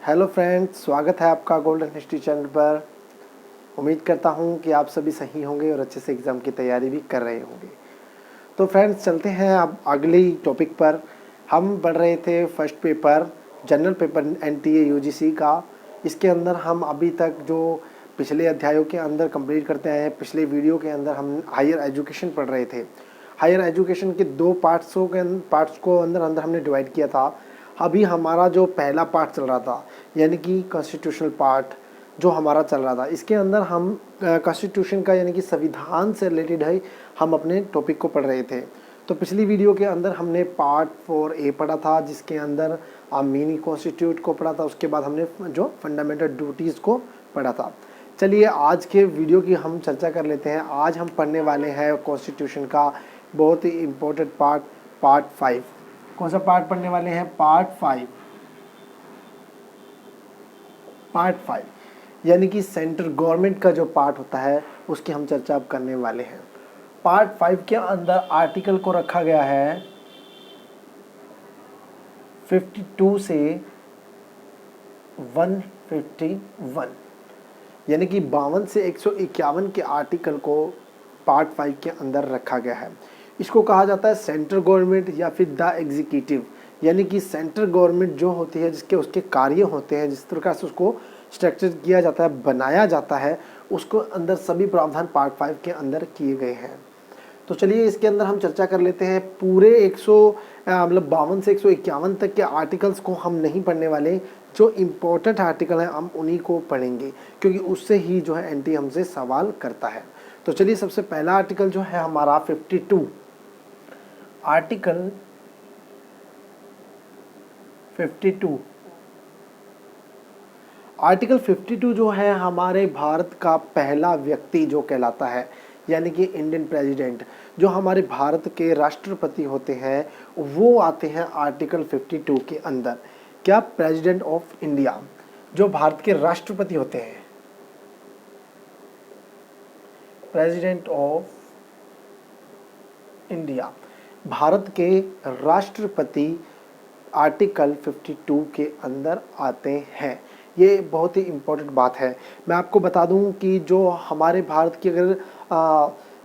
Hello friends, स्वागत है आपका गोल्डन हिस्ट्री चैनल पर। उम्मीद करता हूँ कि आप सभी सही होंगे और अच्छे से एग्ज़ाम की तैयारी भी कर रहे होंगे। तो फ्रेंड्स, चलते हैं अब अगली टॉपिक पर। हम पढ़ रहे थे first paper, general paper NTA UGC का। इसके अंदर हम अभी तक जो पिछले अध्यायों के अंदर कंप्लीट करते आए हैं, पिछले वीडियो के अंदर हम हायर एजुकेशन पढ़ रहे थे। हायर एजुकेशन के दो पार्ट्स को अंदर हमने डिवाइड किया था। अभी हमारा जो पहला पार्ट चल रहा था, यानी कि कॉन्स्टिट्यूशनल पार्ट जो हमारा चल रहा था, इसके अंदर हम कॉन्स्टिट्यूशन का यानी कि संविधान से रिलेटेड है हम अपने टॉपिक को पढ़ रहे थे। तो पिछली वीडियो के अंदर हमने पार्ट 4A पढ़ा था, जिसके अंदर मिनी कॉन्स्टिट्यूट को पढ़ा था। उसके बाद हमने जो फंडामेंटल ड्यूटीज़ को पढ़ा था। चलिए आज के वीडियो की हम चर्चा कर लेते हैं। आज हम पढ़ने वाले हैं कॉन्स्टिट्यूशन का बहुत ही इम्पोर्टेंट पार्ट 5। कौन सा पार्ट पढ़ने वाले हैं? पार्ट 5 यानी कि सेंट्रल गवर्नमेंट का जो पार्ट होता है उसकी हम चर्चा अब करने वाले हैं। पार्ट 5 के अंदर आर्टिकल को रखा गया है 52 से 151, यानी कि 52 से 151 के आर्टिकल को पार्ट 5 के अंदर रखा गया है। इसको कहा जाता है सेंट्रल गवर्नमेंट या फिर द एग्जीक्यूटिव, यानी कि सेंट्रल गवर्नमेंट जो होती है, जिसके उसके कार्य होते हैं, जिस प्रकार से उसको स्ट्रक्चर किया जाता है, बनाया जाता है, उसको अंदर सभी प्रावधान पार्ट 5 के अंदर किए गए हैं। तो चलिए इसके अंदर हम चर्चा कर लेते हैं। पूरे 52 से 151 तक के आर्टिकल्स को हम नहीं पढ़ने वाले। जो इम्पोर्टेंट आर्टिकल हैं हम उन्हीं को पढ़ेंगे, क्योंकि उससे ही जो है एनटी हमसे सवाल करता है। तो चलिए सबसे पहला आर्टिकल जो है हमारा 52, आर्टिकल 52। आर्टिकल 52 जो है हमारे भारत का पहला व्यक्ति जो कहलाता है, यानी कि इंडियन प्रेसिडेंट, जो हमारे भारत के राष्ट्रपति होते हैं, वो आते हैं आर्टिकल 52 के अंदर। क्या? प्रेसिडेंट ऑफ इंडिया, जो भारत के राष्ट्रपति होते हैं, प्रेसिडेंट ऑफ इंडिया, भारत के राष्ट्रपति आर्टिकल 52 के अंदर आते हैं। ये बहुत ही इम्पोर्टेंट बात है। मैं आपको बता दूं कि जो हमारे भारत की अगर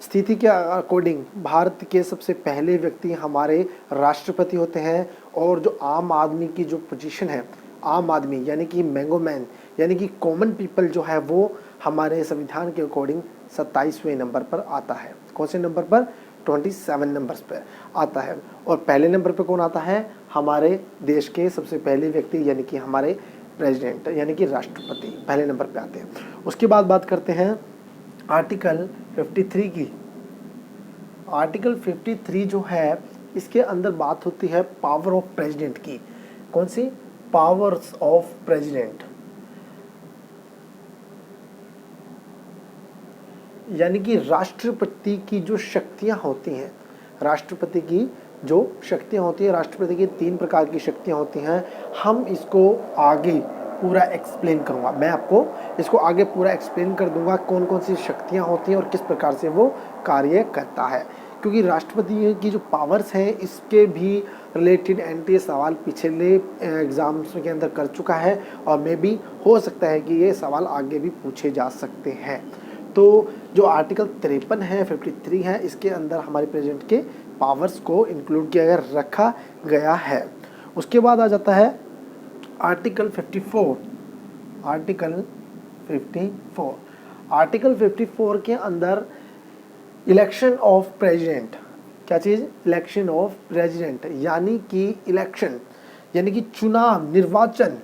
स्थिति के अकॉर्डिंग भारत के सबसे पहले व्यक्ति हमारे राष्ट्रपति होते हैं, और जो आम आदमी की जो पोजीशन है, आम आदमी यानी कि मैंगो मैन, यानी कि कॉमन पीपल जो है, वो हमारे संविधान के अकॉर्डिंग 27वें नंबर पर आता है। कौन से नंबर पर? 27 नंबर्स पर आता है। और पहले नंबर पर कौन आता है? हमारे देश के सबसे पहले व्यक्ति, यानी कि हमारे प्रेसिडेंट, यानी कि राष्ट्रपति पहले नंबर पे आते हैं। उसके बाद बात करते हैं आर्टिकल 53 की। आर्टिकल 53 जो है, इसके अंदर बात होती है पावर ऑफ प्रेसिडेंट की। कौन सी? पावर्स ऑफ प्रेसिडेंट, यानी कि राष्ट्रपति की जो शक्तियां होती हैं, राष्ट्रपति की जो शक्तियां होती हैं, राष्ट्रपति की 3 प्रकार की शक्तियां होती हैं। हम इसको आगे पूरा एक्सप्लेन करूंगा। मैं आपको इसको आगे पूरा एक्सप्लेन कर दूंगा, कौन कौन सी शक्तियां होती हैं और किस प्रकार से वो कार्य करता है। क्योंकि राष्ट्रपति की जो पावर्स हैं, इसके भी रिलेटेड एनटीए सवाल पिछले एग्जाम्स के अंदर कर चुका है, और मे भी हो सकता है कि ये सवाल आगे भी पूछे जा सकते हैं। तो जो आर्टिकल 53 है, 53 है, इसके अंदर हमारे प्रेसिडेंट के पावर्स को इंक्लूड किया गया, रखा गया है। उसके बाद आ जाता है आर्टिकल 54। आर्टिकल 54, आर्टिकल 54 के अंदर इलेक्शन ऑफ प्रेसिडेंट। क्या चीज़? इलेक्शन ऑफ प्रेसिडेंट, यानी कि इलेक्शन यानी कि चुनाव, निर्वाचन।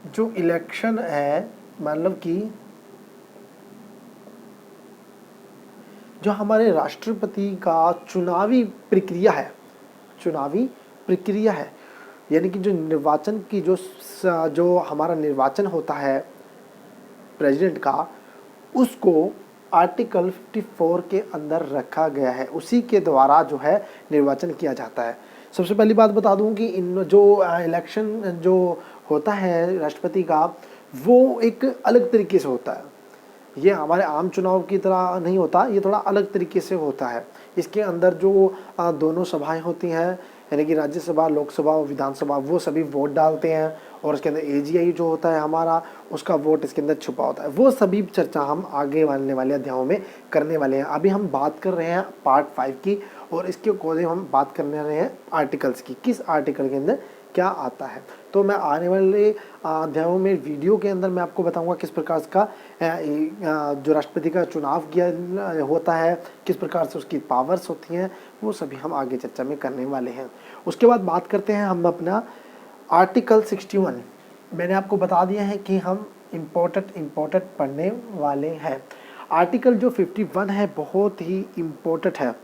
जो इलेक्शन है, मतलब कि जो हमारे राष्ट्रपति का चुनावी प्रक्रिया है, चुनावी प्रक्रिया है, यानी कि जो निर्वाचन की जो हमारा निर्वाचन होता है प्रेसिडेंट का, उसको आर्टिकल 54 के अंदर रखा गया है। उसी के द्वारा जो है निर्वाचन किया जाता है। सबसे पहली बात बता दूं कि इन जो इलेक्शन जो होता है राष्ट्रपति का, वो एक अलग तरीके से होता है। ये हमारे आम चुनाव की तरह नहीं होता, ये थोड़ा अलग तरीके से होता है। इसके अंदर जो दोनों सभाएं होती हैं, यानी कि राज्यसभा, लोकसभा और विधानसभा, वो सभी वोट डालते हैं और उसके अंदर AGI जो होता है हमारा, उसका वोट इसके अंदर छुपा होता है। वो सभी चर्चा हम आगे आने वाले अध्यायों में करने वाले हैं। अभी हम बात कर रहे हैं पार्ट 5 की, और इसके अकॉर्डिंग हम बात करने रहे हैं आर्टिकल्स की, किस आर्टिकल के अंदर क्या आता है। तो मैं आने वाले अध्यायों में वीडियो के अंदर मैं आपको बताऊंगा किस प्रकार का जो राष्ट्रपति का चुनाव किया होता है, किस प्रकार से उसकी पावर्स होती हैं, वो सभी हम आगे चर्चा में करने वाले हैं। उसके बाद बात करते हैं हम अपना आर्टिकल 61। मैंने आपको बता दिया है कि हम इम्पोर्टेंट पढ़ने वाले हैं। आर्टिकल जो 51 है बहुत ही इम्पोर्टेंट है।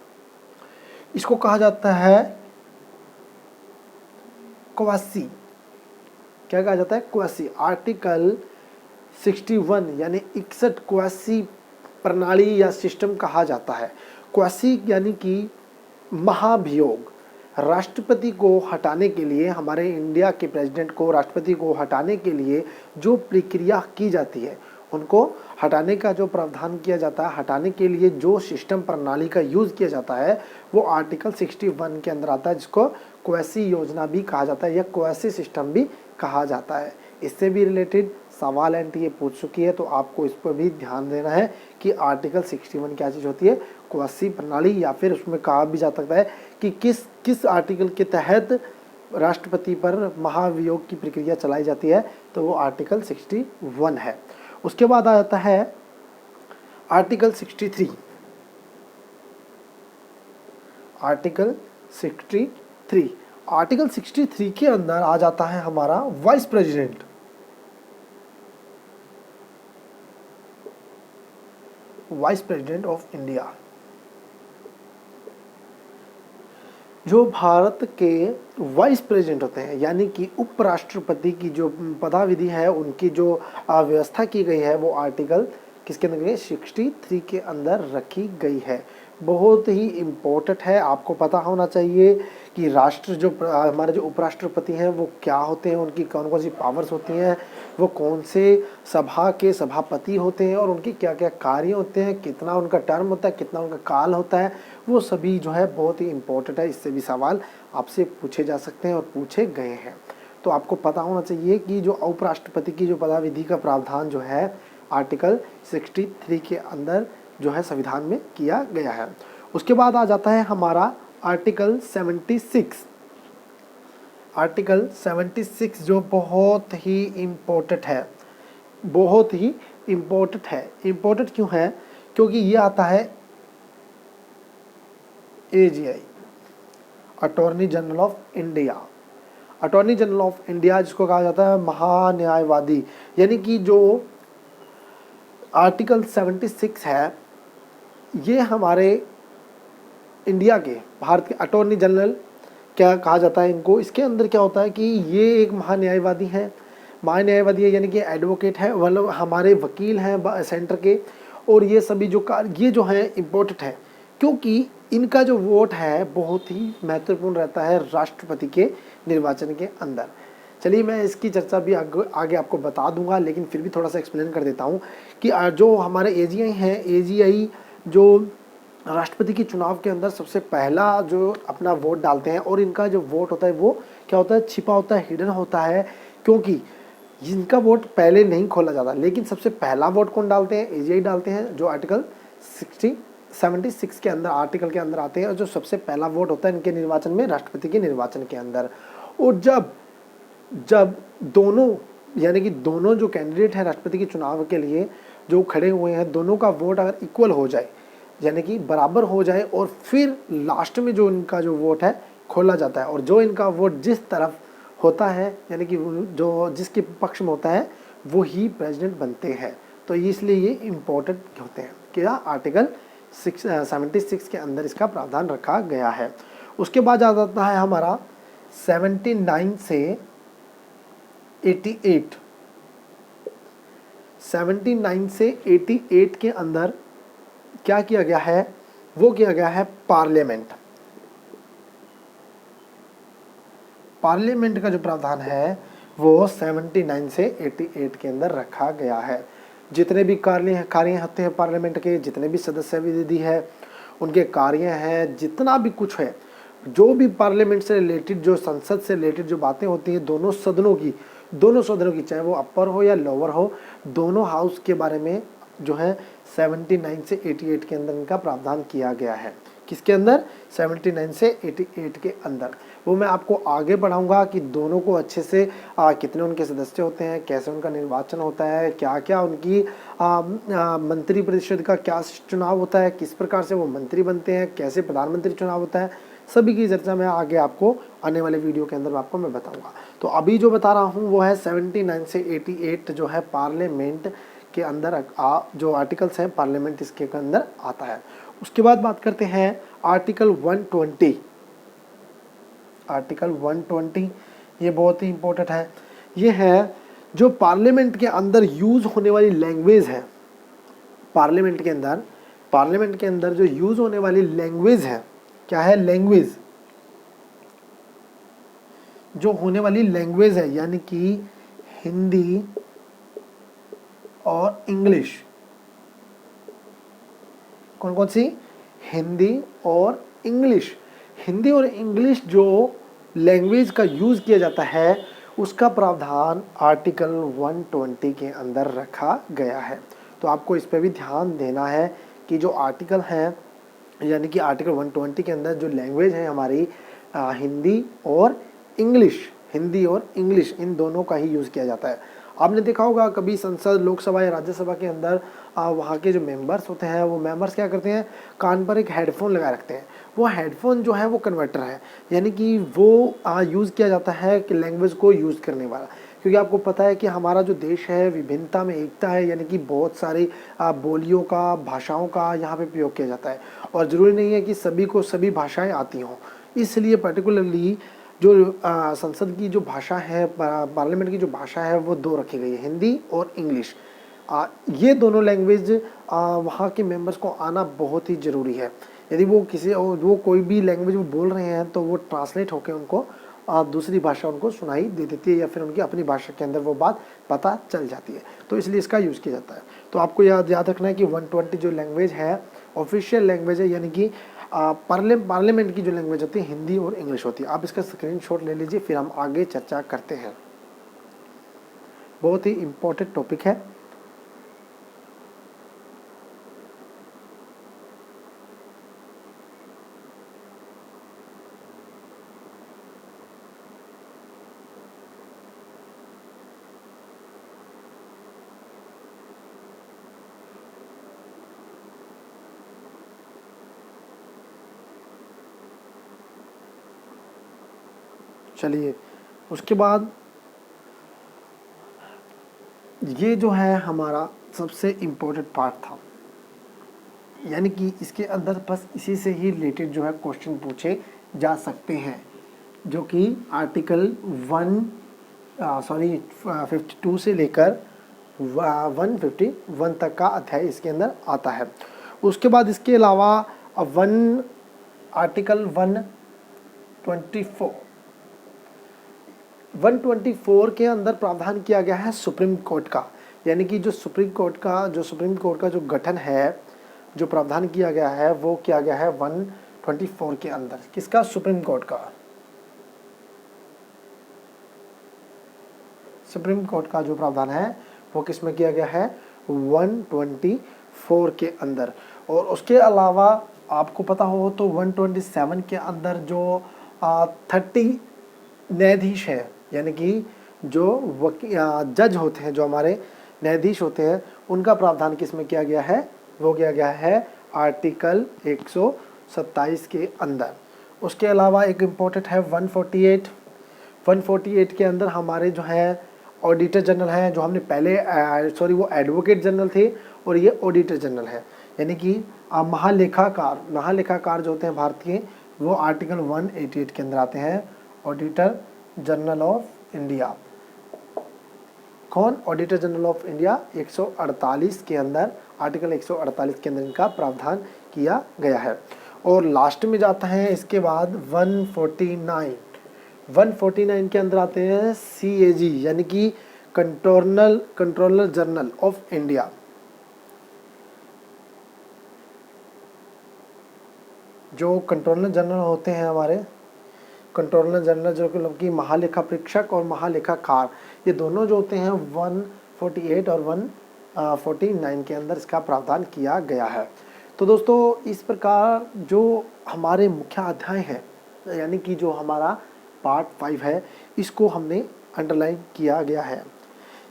इसको कहा जाता है क्वासी। क्या कहा जाता है? क्वासी। आर्टिकल 61 यानी 61 क्वासी प्रणाली या सिस्टम कहा जाता है। क्वासी यानी कि महाभियोग। राष्ट्रपति को हटाने के लिए, हमारे इंडिया के प्रेसिडेंट को, राष्ट्रपति को हटाने के लिए जो प्रक्रिया की जाती है, उनको हटाने का जो प्रावधान किया जाता है, हटाने के लिए जो सिस्टम प्रणाली का यूज़ किया जाता है, वो आर्टिकल 61 के अंदर आता है, जिसको क्वासी योजना भी कहा जाता है या क्वासी सिस्टम भी कहा जाता है। इससे भी रिलेटेड सवाल एनटीए पूछ चुकी है, तो आपको इस पर भी ध्यान देना है कि आर्टिकल 61 क्या चीज़ होती है, क्वासी प्रणाली, या फिर उसमें कहा भी जा सकता है कि किस आर्टिकल के तहत राष्ट्रपति पर महाभियोग की प्रक्रिया चलाई जाती है, तो वो आर्टिकल 61 है। उसके बाद आ जाता है आर्टिकल 63। आर्टिकल 63, आर्टिकल 63 के अंदर आ जाता है हमारा vice president. Vice president of India, जो भारत के वाइस प्रेसिडेंट होते हैं, यानी कि उपराष्ट्रपति की जो पदाविधि है, उनकी जो व्यवस्था की गई है, वो आर्टिकल किसके अंदर गई? 63 के अंदर रखी गई है। बहुत ही इम्पोर्टेंट है, आपको पता होना चाहिए कि राष्ट्र जो हमारे जो उपराष्ट्रपति हैं वो क्या होते हैं, उनकी कौन कौन सी पावर्स होती हैं, वो कौन से सभा के सभापति होते हैं और उनके क्या क्या कार्य होते हैं, कितना उनका टर्म होता है, कितना उनका काल होता है, वो सभी जो है बहुत ही इम्पोर्टेंट है। इससे भी सवाल आपसे पूछे जा सकते हैं और पूछे गए हैं। तो आपको पता होना चाहिए कि जो उपराष्ट्रपति की जो पदाविधि का प्रावधान जो है आर्टिकल 63 के अंदर जो है संविधान में किया गया है। उसके बाद आ जाता है हमारा आर्टिकल 76। आर्टिकल 76 जो बहुत ही इम्पोर्टेंट है, बहुत ही इम्पोर्टेंट है। इम्पोर्टेंट क्यों है? क्योंकि ये आता है AGI, attorney general of India. Attorney general of India जिसको कहा जाता है महान्यायवादी, यानी कि जो आर्टिकल 76 है, ये हमारे इंडिया के, भारत के अटॉर्नी जनरल क्या कहा जाता है इनको। इसके अंदर क्या होता है कि ये एक महान्यायवादी है। महान्यायवादी है यानी कि एडवोकेट है, मतलब हमारे वकील हैं सेंटर के। और ये सभी जो ये जो है इम्पोर्टेंट है, क्योंकि इनका जो वोट है बहुत ही महत्वपूर्ण रहता है राष्ट्रपति के निर्वाचन के अंदर। चलिए मैं इसकी चर्चा भी आगे आपको बता दूंगा, लेकिन फिर भी थोड़ा सा एक्सप्लेन कर देता हूँ कि जो हमारे AGI हैं, AGI जो राष्ट्रपति के चुनाव के अंदर सबसे पहला जो अपना वोट डालते हैं, और इनका जो वोट होता है वो क्या होता है? छिपा होता है, हिडन होता है, क्योंकि इनका वोट पहले नहीं खोला जाता। लेकिन सबसे पहला वोट कौन डालते हैं? AGI डालते हैं, जो आर्टिकल 76 के अंदर आर्टिकल के अंदर आते हैं, और जो सबसे पहला वोट होता है इनके निर्वाचन में, राष्ट्रपति के निर्वाचन के अंदर। और जब दोनों यानी कि दोनों जो कैंडिडेट हैं राष्ट्रपति के चुनाव के लिए जो खड़े हुए हैं, दोनों का वोट अगर इक्वल हो जाए, यानी कि बराबर हो जाए, और फिर लास्ट में जो इनका जो वोट है खोला जाता है, और जो इनका वोट जिस तरफ होता है, यानी कि जो जिसके पक्ष में होता है, वो ही प्रेसिडेंट बनते हैं। तो इसलिए ये इम्पोर्टेंट होते हैं। क्या? आर्टिकल 76 के अंदर इसका प्रावधान रखा गया है। उसके बाद आ जाता है हमारा 79 से 88। 79 से 88 के अंदर क्या किया गया है? वो किया गया है पार्लियामेंट। पार्लियामेंट का जो प्रावधान है वो 79 से 88 के अंदर रखा गया है। जितने भी कार्य होते हैं पार्लियामेंट के, जितने भी सदस्य विधि है, उनके कार्य हैं, जितना भी कुछ है, जो भी पार्लियामेंट से रिलेटेड, जो संसद से रिलेटेड जो बातें होती हैं दोनों सदनों की, चाहे वो अपर हो या लोअर हो, दोनों हाउस के बारे में जो है 79 से 88 के अंदर इनका प्रावधान किया गया है। किसके अंदर? 79 से 88 के अंदर। वो मैं आपको आगे बढ़ाऊंगा कि दोनों को अच्छे से कितने उनके सदस्य होते हैं, कैसे उनका निर्वाचन होता है, क्या क्या उनकी मंत्री परिषद का क्या चुनाव होता है, किस प्रकार से वो मंत्री बनते हैं, कैसे प्रधानमंत्री चुनाव होता है, सभी की चर्चा मैं आगे आपको आने वाले वीडियो के अंदर आपको मैं बताऊंगा। तो अभी जो बता रहा हूँ वो है 79 से 88 जो है पार्लियामेंट के अंदर जो आर्टिकल्स हैं पार्लियामेंट इसके अंदर आता है। उसके बाद बात करते हैं आर्टिकल 120। आर्टिकल 120 ये बहुत ही इंपॉर्टेंट है। ये है जो पार्लियामेंट के अंदर यूज होने वाली लैंग्वेज है। पार्लियामेंट के अंदर जो यूज होने वाली लैंग्वेज है, क्या है? लैंग्वेज, जो होने वाली लैंग्वेज है यानी कि हिंदी और इंग्लिश। कौन कौन सी? हिंदी और इंग्लिश। हिंदी और इंग्लिश जो लैंग्वेज का यूज किया जाता है उसका प्रावधान आर्टिकल 120 के अंदर रखा गया है। तो आपको इस पर भी ध्यान देना है कि जो आर्टिकल है यानी कि आर्टिकल 120 के अंदर जो लैंग्वेज है हमारी हिंदी और इंग्लिश इन दोनों का ही यूज़ किया जाता है। आपने देखा होगा कभी संसद, लोकसभा या राज्यसभा के अंदर वहाँ के जो मेंबर्स होते हैं वो मेंबर्स क्या करते हैं, कान पर एक हेडफोन लगा रखते हैं। वो हेडफोन जो है वो कन्वर्टर है, यानी कि वो यूज़ किया जाता है कि लैंग्वेज को यूज़ करने वाला। क्योंकि आपको पता है कि हमारा जो देश है विभिन्नता में एकता है, यानी कि बहुत सारी बोलियों का, भाषाओं का यहाँ पे प्रयोग किया जाता है और ज़रूरी नहीं है कि सभी को सभी भाषाएं आती हों। इसलिए पर्टिकुलरली जो संसद की जो भाषा है, पार्लियामेंट की जो भाषा है वो दो रखी गई है, हिंदी और इंग्लिश। ये दोनों लैंग्वेज वहाँ के मेंबर्स को आना बहुत ही ज़रूरी है। यदि वो कोई भी लैंग्वेज वो बोल रहे हैं तो वो ट्रांसलेट होकर उनको दूसरी भाषा उनको सुनाई दे देती है या फिर उनकी अपनी भाषा के अंदर वो बात पता चल जाती है। तो इसलिए इसका यूज़ किया जाता है। तो आपको याद रखना है कि 120 जो लैंग्वेज है ऑफिशियल लैंग्वेज है, यानी कि पार्लियामेंट की जो लैंग्वेज होती है हिंदी और इंग्लिश होती है। आप इसका स्क्रीनशॉट ले लीजिए, फिर हम आगे चर्चा करते हैं। बहुत ही इम्पोर्टेंट टॉपिक है। चलिए, उसके बाद ये जो है हमारा सबसे इम्पोर्टेंट पार्ट था, यानी कि इसके अंदर बस इसी से ही रिलेटेड जो है क्वेश्चन पूछे जा सकते हैं, जो कि आर्टिकल 52 से लेकर 151 तक का अध्याय इसके अंदर आता है। उसके बाद इसके अलावा आर्टिकल 124 के अंदर प्रावधान किया गया है सुप्रीम कोर्ट का, यानी कि जो सुप्रीम कोर्ट का जो गठन है, जो प्रावधान किया गया है वो किया गया है 124 के अंदर। किसका? सुप्रीम कोर्ट का। सुप्रीम कोर्ट का जो प्रावधान है वो किस में किया गया है? 124 के अंदर। और उसके अलावा आपको पता हो तो 127 के अंदर जो 30 न्यायाधीश है, यानी कि जो जज होते हैं, जो हमारे न्यायाधीश होते हैं, उनका प्रावधान किस में किया गया है? वो किया गया है आर्टिकल 127 के अंदर। उसके अलावा एक इम्पोर्टेंट है 148 के अंदर हमारे जो है ऑडिटर जनरल हैं, जो हमने पहले वो एडवोकेट जनरल थे और ये ऑडिटर जनरल है, यानी कि महालेखाकार जो होते हैं भारतीय, वो आर्टिकल 188 के अंदर आते हैं। ऑडिटर जनरल ऑफ इंडिया कौन? ऑडिटर जनरल ऑफ इंडिया 148 के अंदर, आर्टिकल 148 के अंदर इनका प्रावधान किया गया है। और लास्ट में जाता है इसके बाद 149 के अंदर आते हैं CAG, यानी कि कंट्रोलर जनरल ऑफ इंडिया। जो कंट्रोलर जनरल होते हैं हमारे, कंट्रोलर जनरल जो कि महालेखा परीक्षक और महालेखाकार, ये दोनों जो होते हैं 148 और 149 के अंदर इसका प्रावधान किया गया है। तो दोस्तों इस प्रकार जो हमारे मुख्य अध्याय हैं, यानी कि जो हमारा पार्ट 5 है, इसको हमने अंडरलाइन किया गया है।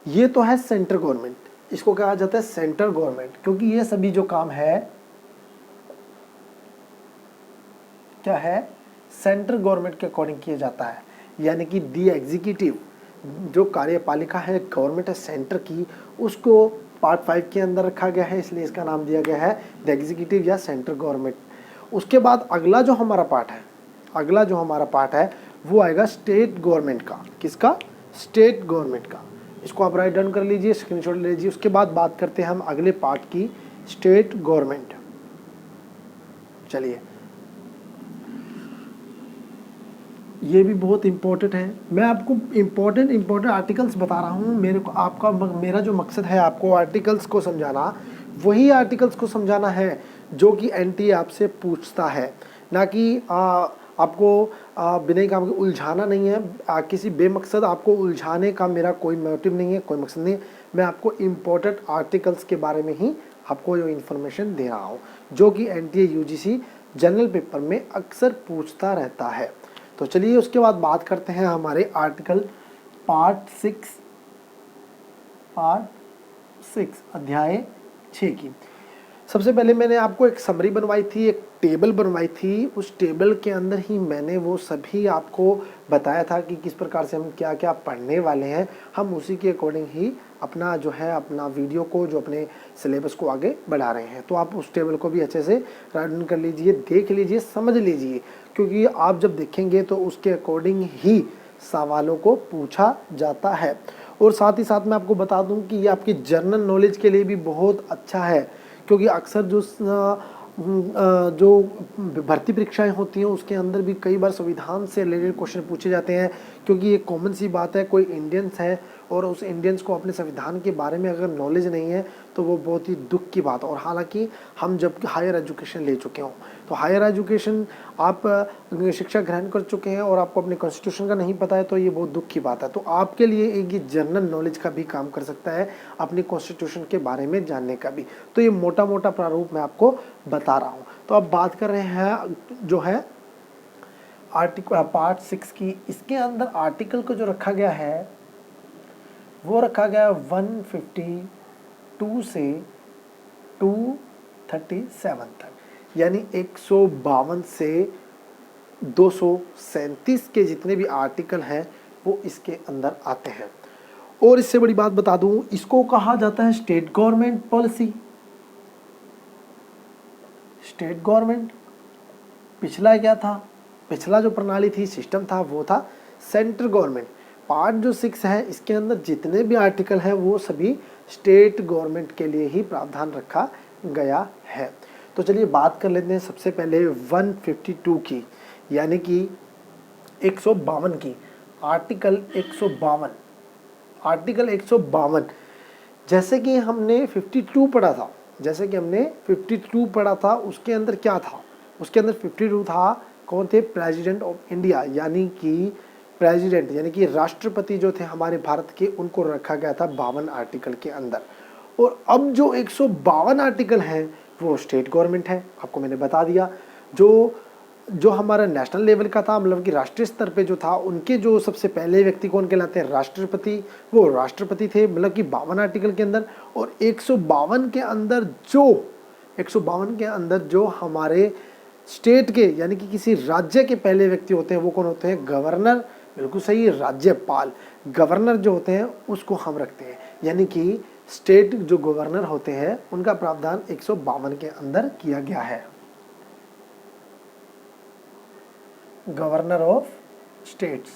ये तो है सेंट्रल गवर्नमेंट, इसको कहा जाता है सेंट्रल गवर्नमेंट, क्योंकि ये सभी जो काम है क्या है, सेंट्रल गवर्नमेंट के अकॉर्डिंग किया जाता है। यानी कि दी एग्जीक्यूटिव जो कार्यपालिका है गवर्नमेंट है सेंटर की, उसको पार्ट 5 के अंदर रखा गया है, इसलिए इसका नाम दिया गया है द एग्जीक्यूटिव या सेंट्रल गवर्नमेंट। उसके बाद अगला जो हमारा पार्ट है वो आएगा स्टेट गवर्नमेंट का। किसका? स्टेट गवर्नमेंट का। इसको आप राइट डाउन कर लीजिए, स्क्रीनशॉट ले लीजिए। उसके बाद बात करते हैं हम अगले पार्ट की, स्टेट गवर्नमेंट। चलिए, ये भी बहुत इम्पोर्टेंट है। मैं आपको इम्पोर्टेंट आर्टिकल्स बता रहा हूँ। मेरा जो मकसद है आपको आर्टिकल्स को समझाना, वही आर्टिकल्स को समझाना है जो कि एनटीए आपसे पूछता है, ना कि आपको बिना काम के उलझाना नहीं है। किसी बेमकसद आपको उलझाने का मेरा कोई मोटिव नहीं है, कोई मकसद नहीं है। मैं आपको इम्पोर्टेंट आर्टिकल्स के बारे में ही आपको जो इन्फॉर्मेशन दे रहा हूँ, जो कि एनटीए यूजीसी जनरल पेपर में अक्सर पूछता रहता है। तो चलिए उसके बाद बात करते हैं हमारे आर्टिकल पार्ट 6 अध्याय 6 की। सबसे पहले मैंने आपको एक समरी बनवाई थी, एक टेबल बनवाई थी। उस टेबल के अंदर ही मैंने वो सभी आपको बताया था कि किस प्रकार से हम क्या क्या पढ़ने वाले हैं। हम उसी के अकॉर्डिंग ही अपना वीडियो को, जो अपने सिलेबस को आगे बढ़ा रहे हैं। तो आप उस टेबल को भी अच्छे से राइट डाउन कर लीजिए, देख लीजिए, समझ लीजिए, क्योंकि आप जब देखेंगे तो उसके अकॉर्डिंग ही सवालों को पूछा जाता है। और साथ ही साथ मैं आपको बता दूं कि ये आपकी जनरल नॉलेज के लिए भी बहुत अच्छा है, क्योंकि अक्सर जो भर्ती परीक्षाएं होती हैं उसके अंदर भी कई बार संविधान से रिलेटेड क्वेश्चन पूछे जाते हैं। क्योंकि ये कॉमन सी बात है, कोई इंडियंस है और उस इंडियंस को अपने संविधान के बारे में अगर नॉलेज नहीं है तो वो बहुत ही दुख की बात है। और हालांकि हम जब हायर एजुकेशन ले चुके हों, तो हायर एजुकेशन आप शिक्षा ग्रहण कर चुके हैं और आपको अपने कॉन्स्टिट्यूशन का नहीं पता है, तो ये बहुत दुख की बात है। तो आपके लिए एक ये जनरल नॉलेज का भी काम कर सकता है, अपने कॉन्स्टिट्यूशन के बारे में जानने का भी। तो ये मोटा मोटा प्रारूप मैं आपको बता रहा हूँ। तो अब बात कर रहे हैं जो है आर्टिकल पार्ट 6 की। इसके अंदर आर्टिकल को जो रखा गया है वो रखा गया 152 से 237 तक, यानी 152 से 237 के जितने भी आर्टिकल हैं वो इसके अंदर आते हैं। और इससे बड़ी बात बता दूं, इसको कहा जाता है state government policy. State government पिछला क्या था, पिछला जो प्रणाली थी, सिस्टम था, वो था सेंट्रल गवर्नमेंट। पार्ट जो 6 है इसके अंदर जितने भी आर्टिकल हैं वो सभी स्टेट गवर्नमेंट के लिए ही प्रावधान रखा गया है। तो चलिए बात कर लेते हैं सबसे पहले 152 की, यानी कि 152 की। आर्टिकल 152 जैसे कि हमने 52 पढ़ा था, उसके अंदर क्या था? उसके अंदर 52 था, कौन थे? प्रेसिडेंट ऑफ इंडिया, यानी कि प्रेसिडेंट यानी कि राष्ट्रपति जो थे हमारे भारत के, उनको रखा गया था 52 आर्टिकल के अंदर। और अब जो 152 आर्टिकल हैं वो स्टेट गवर्नमेंट है, आपको मैंने बता दिया। जो हमारा नेशनल लेवल का था, मतलब कि राष्ट्रीय स्तर पे जो था, उनके जो सबसे पहले व्यक्ति कौन कहलाते हैं? राष्ट्रपति। वो राष्ट्रपति थे, मतलब कि 52 आर्टिकल के अंदर। और 152 के अंदर जो हमारे स्टेट के यानी कि किसी राज्य के पहले व्यक्ति होते हैं वो कौन होते हैं? गवर्नर। बिल्कुल सही, राज्यपाल। गवर्नर जो होते हैं उसको हम रखते हैं, यानी कि स्टेट जो गवर्नर होते हैं उनका प्रावधान 152 के अंदर किया गया है। गवर्नर ऑफ स्टेट्स,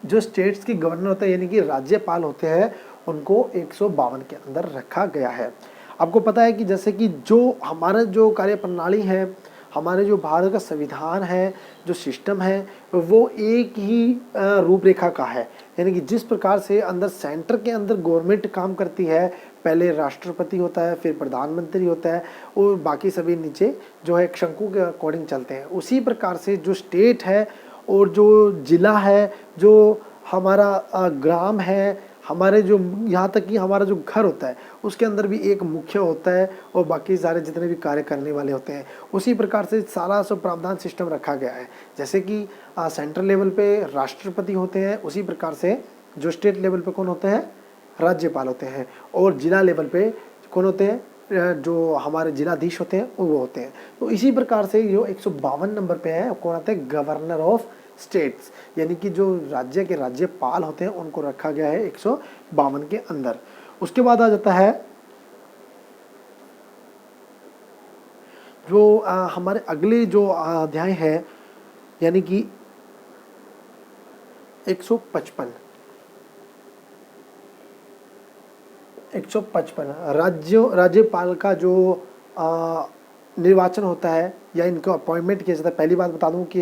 जो स्टेट्स के गवर्नर होते हैं यानी कि राज्यपाल होते हैं, उनको 152 के अंदर रखा गया है। आपको पता है कि जैसे कि जो हमारा जो कार्यप्रणाली है, हमारे जो भारत का संविधान है, जो सिस्टम है, वो एक ही रूपरेखा का है। यानी कि जिस प्रकार से अंदर सेंटर के अंदर गवर्नमेंट काम करती है, पहले राष्ट्रपति होता है, फिर प्रधानमंत्री होता है और बाकी सभी नीचे जो है एक शंकु के अकॉर्डिंग चलते हैं। उसी प्रकार से जो स्टेट है और जो जिला है, जो हमारा ग्राम है, हमारे जो यहाँ तक कि हमारा जो घर होता है उसके अंदर भी एक मुख्य होता है और बाकी सारे जितने भी कार्य करने वाले होते हैं। उसी प्रकार से सारा सब प्रावधान सिस्टम रखा गया है। जैसे कि सेंट्रल लेवल पे राष्ट्रपति होते हैं, उसी प्रकार से जो स्टेट लेवल पे कौन होते हैं, राज्यपाल होते हैं, और जिला लेवल पे कौन होते हैं, जो हमारे जिलाधीश होते हैं वो होते हैं। तो इसी प्रकार से जो 152 नंबर पे है कौन आते हैं, गवर्नर ऑफ स्टेट्स, यानी कि जो राज्य के राज्यपाल होते हैं उनको रखा गया है 152 के अंदर। उसके बाद आ जाता है जो हमारे अगले जो अध्याय है यानी कि 155 राज्यपाल का जो निर्वाचन होता है या इनको अपॉइंटमेंट किया जाता है। पहली बात बता दूं कि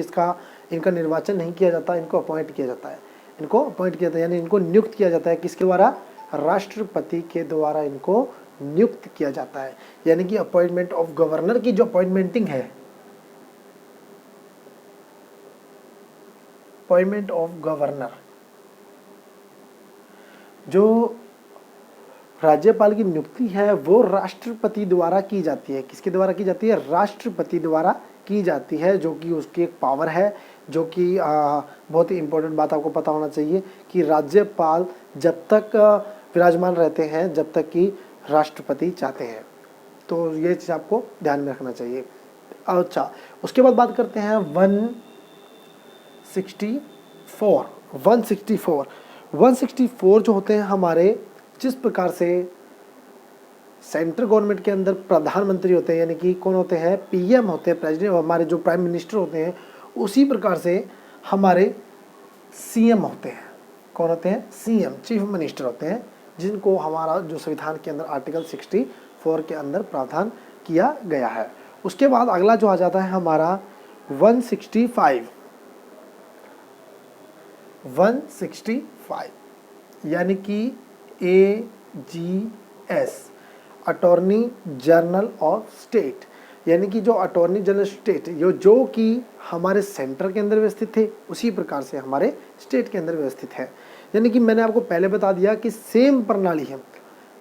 इनका निर्वाचन नहीं किया जाता, इनको अपॉइंट किया जाता है। इनको अपॉइंट किया जाता है यानी इनको नियुक्त किया जाता है। किसके द्वारा? राष्ट्रपति के द्वारा इनको नियुक्त किया जाता है। यानी कि अपॉइंटमेंट ऑफ गवर्नर की जो अपॉइंटमेंटिंग है, अपॉइंटमेंट ऑफ गवर्नर, जो राज्यपाल की नियुक्ति है वो राष्ट्रपति द्वारा की जाती है। किसके द्वारा की जाती है? राष्ट्रपति द्वारा की जाती है, जो कि उसकी एक पावर है, जो कि बहुत ही इंपॉर्टेंट बात आपको पता होना चाहिए कि राज्यपाल जब तक विराजमान रहते हैं जब तक कि राष्ट्रपति चाहते हैं। तो ये चीज़ आपको ध्यान में रखना चाहिए। अच्छा, उसके बाद बात करते हैं 164 जो होते हैं हमारे, जिस प्रकार से सेंट्रल गवर्नमेंट के अंदर प्रधानमंत्री होते हैं यानी कि कौन होते हैं, पीएम होते हैं, प्रेसिडेंट, हमारे जो प्राइम मिनिस्टर होते हैं, उसी प्रकार से हमारे सीएम होते हैं। कौन होते हैं? सीएम, चीफ मिनिस्टर होते हैं, जिनको हमारा जो संविधान के अंदर आर्टिकल 64 के अंदर प्रावधान किया गया है। उसके बाद अगला जो आ जाता है हमारा 165 यानी कि AGS, attorney general of state, यानी कि जो अटॉर्नी जनरल स्टेट जो कि हमारे सेंटर के अंदर व्यवस्थित थे उसी प्रकार से हमारे स्टेट के अंदर व्यवस्थित है। यानी कि मैंने आपको पहले बता दिया कि सेम प्रणाली है,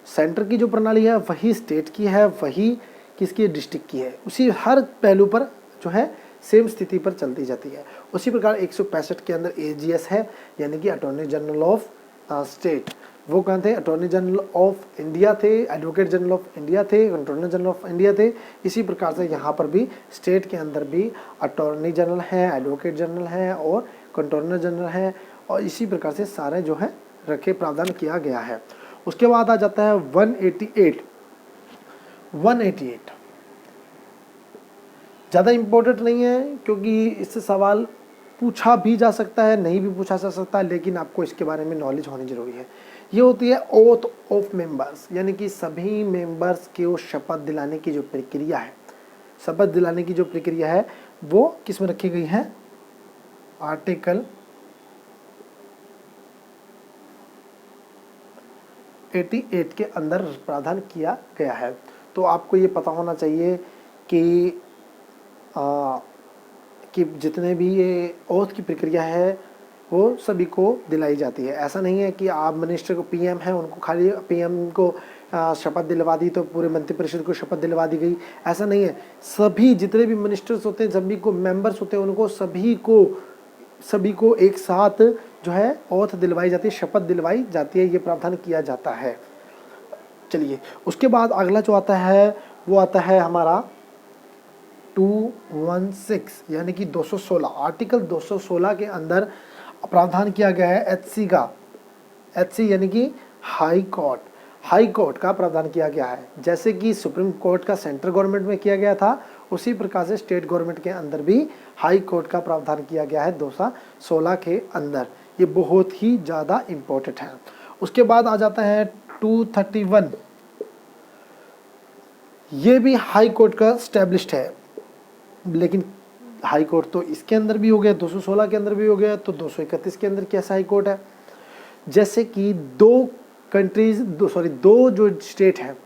सेंटर की जो प्रणाली है वही स्टेट की है, वही किसकी, डिस्ट्रिक्ट की है। उसी हर पहलू पर जो है सेम स्थिति पर चलती जाती है। उसी प्रकार 165 के अंदर AGS है, यानी कि अटॉर्नी जनरल ऑफ स्टेट। वो कौन थे? अटॉर्नी जनरल ऑफ इंडिया थे, एडवोकेट जनरल ऑफ इंडिया थे, कंट्रोलर जनरल ऑफ इंडिया थे। इसी प्रकार से यहाँ पर भी स्टेट के अंदर भी अटॉर्नी जनरल हैं, एडवोकेट जनरल हैं और कंट्रोलर जनरल हैं, और इसी प्रकार से सारे जो है रखे प्रावधान किया गया है। उसके बाद आ जाता है 188 ज़्यादा इम्पोर्टेंट नहीं है क्योंकि इससे सवाल पूछा भी जा सकता है, नहीं भी पूछा जा सकता, लेकिन आपको इसके बारे में नॉलेज होनी जरूरी है। ये होती है ओथ ऑफ मेंबर्स, यानी कि सभी मेंबर्स को शपथ दिलाने की जो प्रक्रिया है, शपथ दिलाने की जो प्रक्रिया है वो किस में रखी गई है? आर्टिकल 88 के अंदर प्रावधान किया गया है। तो आपको ये पता होना चाहिए कि जितने भी ये ओथ की प्रक्रिया है वो सभी को दिलाई जाती है। ऐसा नहीं है कि आप मिनिस्टर को, पीएम है उनको खाली पीएम को शपथ दिलवा दी तो पूरे मंत्रिपरिषद को शपथ दिलवा दी गई, ऐसा नहीं है। सभी जितने भी मिनिस्टर्स होते हैं, सभी को मेंबर्स होते हैं, उनको सभी को एक साथ जो है ओथ दिलवाई जाती है, शपथ दिलवाई जाती है, ये प्रावधान किया जाता है। चलिए, उसके बाद अगला जो आता है वो आता है हमारा 216 यानी कि 216, आर्टिकल 216 के अंदर प्रावधान किया गया है एचसी का। एचसी यानी कि हाई कोर्ट का प्रावधान किया गया है। जैसे कि सुप्रीम कोर्ट का सेंट्रल गवर्नमेंट में किया गया था, उसी प्रकार से स्टेट गवर्नमेंट के अंदर भी हाई कोर्ट का प्रावधान किया गया है 216 के अंदर। ये बहुत ही ज़्यादा इम्पोर्टेंट है। उसके बाद आ जाता है 231, ये भी हाई कोर्ट का स्टैब्लिश्ड है, लेकिन हाई कोर्ट तो इसके अंदर भी हो गया, 216 के अंदर भी हो गया, तो 231 के अंदर कैसा हाई कोर्ट है? जैसे कि दो कंट्रीज दो जो स्टेट हैं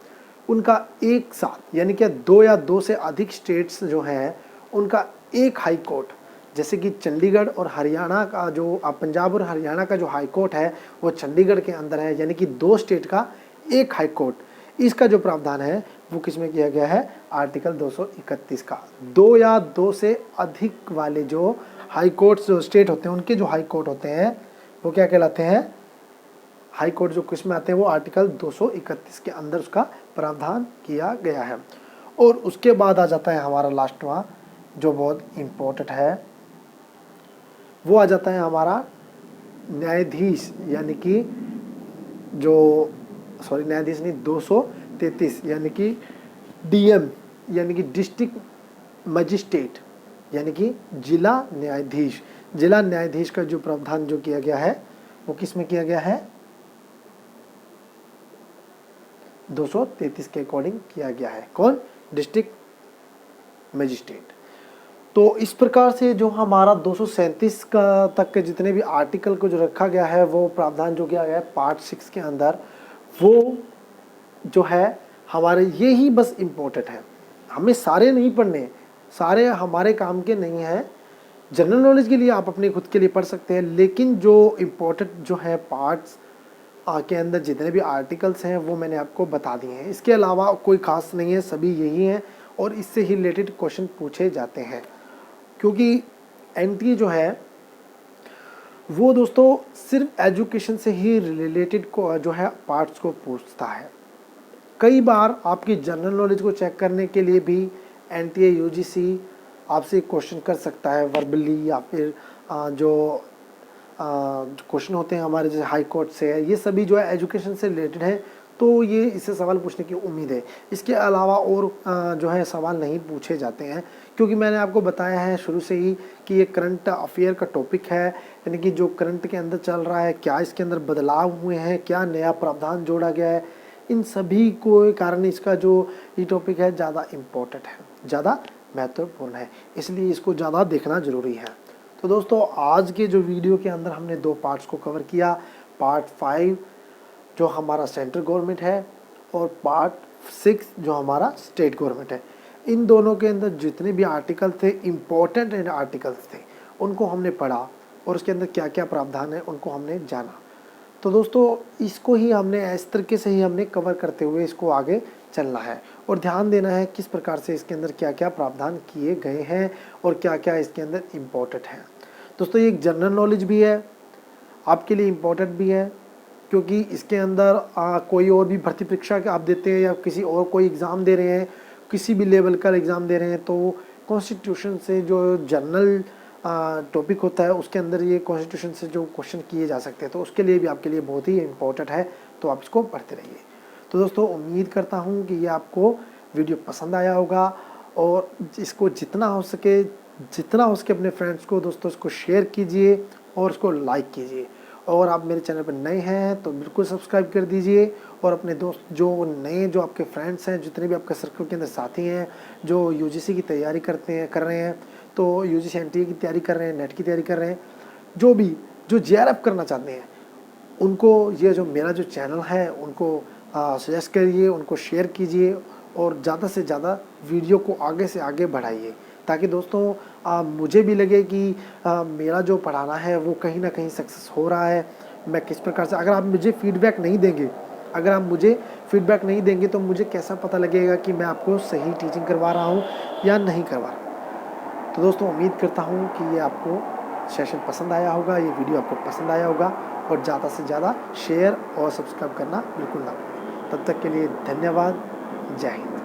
उनका एक साथ, यानी कि दो या दो से अधिक स्टेट्स जो हैं उनका एक हाई कोर्ट, जैसे कि चंडीगढ़ और हरियाणा का जो पंजाब और हरियाणा का जो हाई कोर्ट है वो चंडीगढ़ के अंदर है, यानी कि दो स्टेट का एक हाई कोर्ट। इसका जो प्रावधान है वो किस में किया गया है, आर्टिकल 231 का। दो या दो से अधिक वाले जो हाई कोर्ट जो स्टेट होते हैं उनके जो हाई कोर्ट होते हैं वो क्या कहलाते हैं, हाई कोर्ट जो किस में आते हैं वो आर्टिकल 231 के अंदर उसका प्रावधान किया गया है। और उसके बाद आ जाता है हमारा लास्टवा जो बहुत इम्पोर्टेंट है, वो आ जाता है हमारा न्यायाधीश, यानी कि जो न्यायाधीश नहीं, 233 यानी कि डीएम, यानी कि डिस्ट्रिक्ट मजिस्ट्रेट, यानी कि जिला न्यायाधीश। जिला न्यायाधीश का जो प्रावधान जो किया गया है वो किस में किया गया है, 233 के अकॉर्डिंग किया गया है। कौन, डिस्ट्रिक्ट मजिस्ट्रेट। तो इस प्रकार से जो हमारा 237 का तक के जितने भी आर्टिकल को जो रखा गया है वो प्रावधान जो किया गया है पार्ट 6 के अंदर, वो जो है हमारे ये ही बस इम्पोर्टेंट है। हमें सारे नहीं पढ़ने, सारे हमारे काम के नहीं हैं। जनरल नॉलेज के लिए आप अपने खुद के लिए पढ़ सकते हैं, लेकिन जो इम्पोर्टेंट जो है पार्ट्स के अंदर जितने भी आर्टिकल्स हैं वो मैंने आपको बता दिए हैं। इसके अलावा कोई खास नहीं है, सभी यही हैं और इससे ही रिलेटेड क्वेश्चन पूछे जाते हैं, क्योंकि एनटीए जो है वो दोस्तों सिर्फ एजुकेशन से ही रिलेटेड को जो है पार्ट्स को पूछता है। कई बार आपकी जनरल नॉलेज को चेक करने के लिए भी एनटीए यूजीसी आपसे क्वेश्चन कर सकता है वर्बली, या फिर जो क्वेश्चन होते हैं हमारे जैसे हाई कोर्ट से है, ये सभी जो है एजुकेशन से रिलेटेड है, तो ये इससे सवाल पूछने की उम्मीद है। इसके अलावा और जो है सवाल नहीं पूछे जाते हैं, क्योंकि मैंने आपको बताया है शुरू से ही कि ये करंट अफेयर का टॉपिक है, यानी कि जो करंट के अंदर चल रहा है, क्या इसके अंदर बदलाव हुए हैं, क्या नया प्रावधान जोड़ा गया है, इन सभी को कारण इसका जो ये टॉपिक है ज़्यादा इम्पोर्टेंट है, ज़्यादा महत्वपूर्ण है, इसलिए इसको ज़्यादा देखना ज़रूरी है। तो दोस्तों आज के जो वीडियो के अंदर हमने दो पार्ट्स को कवर किया, पार्ट 5 जो हमारा सेंट्रल गवर्नमेंट है और पार्ट 6 जो हमारा स्टेट गवर्नमेंट है। इन दोनों के अंदर जितने भी आर्टिकल थे, इम्पोर्टेंट आर्टिकल्स थे, उनको हमने पढ़ा और उसके अंदर क्या क्या प्रावधान है उनको हमने जाना। तो दोस्तों इसको ही हमने इस तरीके से ही हमने कवर करते हुए इसको आगे चलना है और ध्यान देना है किस प्रकार से इसके अंदर क्या क्या प्रावधान किए गए हैं और क्या क्या इसके अंदर इम्पोर्टेंट है। दोस्तों ये एक जनरल नॉलेज भी है, आपके लिए इम्पोर्टेंट भी है, क्योंकि इसके अंदर कोई और भी भर्ती परीक्षा आप देते हैं या किसी और कोई एग्ज़ाम दे रहे हैं, किसी भी लेवल का एग्ज़ाम दे रहे हैं, तो कॉन्स्टिट्यूशन से जो जनरल टॉपिक होता है उसके अंदर ये कॉन्स्टिट्यूशन से जो क्वेश्चन किए जा सकते हैं, तो उसके लिए भी आपके लिए बहुत ही इम्पोर्टेंट है, तो आप इसको पढ़ते रहिए। तो दोस्तों उम्मीद करता हूँ कि ये आपको वीडियो पसंद आया होगा और इसको जितना हो सके अपने फ्रेंड्स को दोस्तों इसको शेयर कीजिए और उसको लाइक कीजिए। और आप मेरे चैनल पर नए हैं तो बिल्कुल सब्सक्राइब कर दीजिए और अपने दोस्त जो नए जो आपके फ्रेंड्स हैं, जितने भी आपके सर्कल के अंदर साथी हैं जो यूजीसी की तैयारी कर रहे हैं, तो यूजीसी एनटीए की तैयारी कर रहे हैं, नेट की तैयारी कर रहे हैं, जो जेआरएफ करना चाहते हैं, उनको ये जो मेरा जो चैनल है उनको सजेस्ट करिए, उनको शेयर कीजिए और ज़्यादा से ज़्यादा वीडियो को आगे से आगे बढ़ाइए, ताकि दोस्तों मुझे भी लगे कि मेरा जो पढ़ाना है वो कहीं ना कहीं सक्सेस हो रहा है। मैं किस प्रकार से, अगर आप मुझे फीडबैक नहीं देंगे तो मुझे कैसा पता लगेगा कि मैं आपको सही टीचिंग करवा रहा हूँ या नहीं करवा रहा। तो दोस्तों उम्मीद करता हूँ कि ये आपको सेशन पसंद आया होगा, ये वीडियो आपको पसंद आया होगा और ज़्यादा से ज़्यादा शेयर और सब्सक्राइब करना बिल्कुल ना भूलें। तब तक के लिए धन्यवाद, जय हिंद।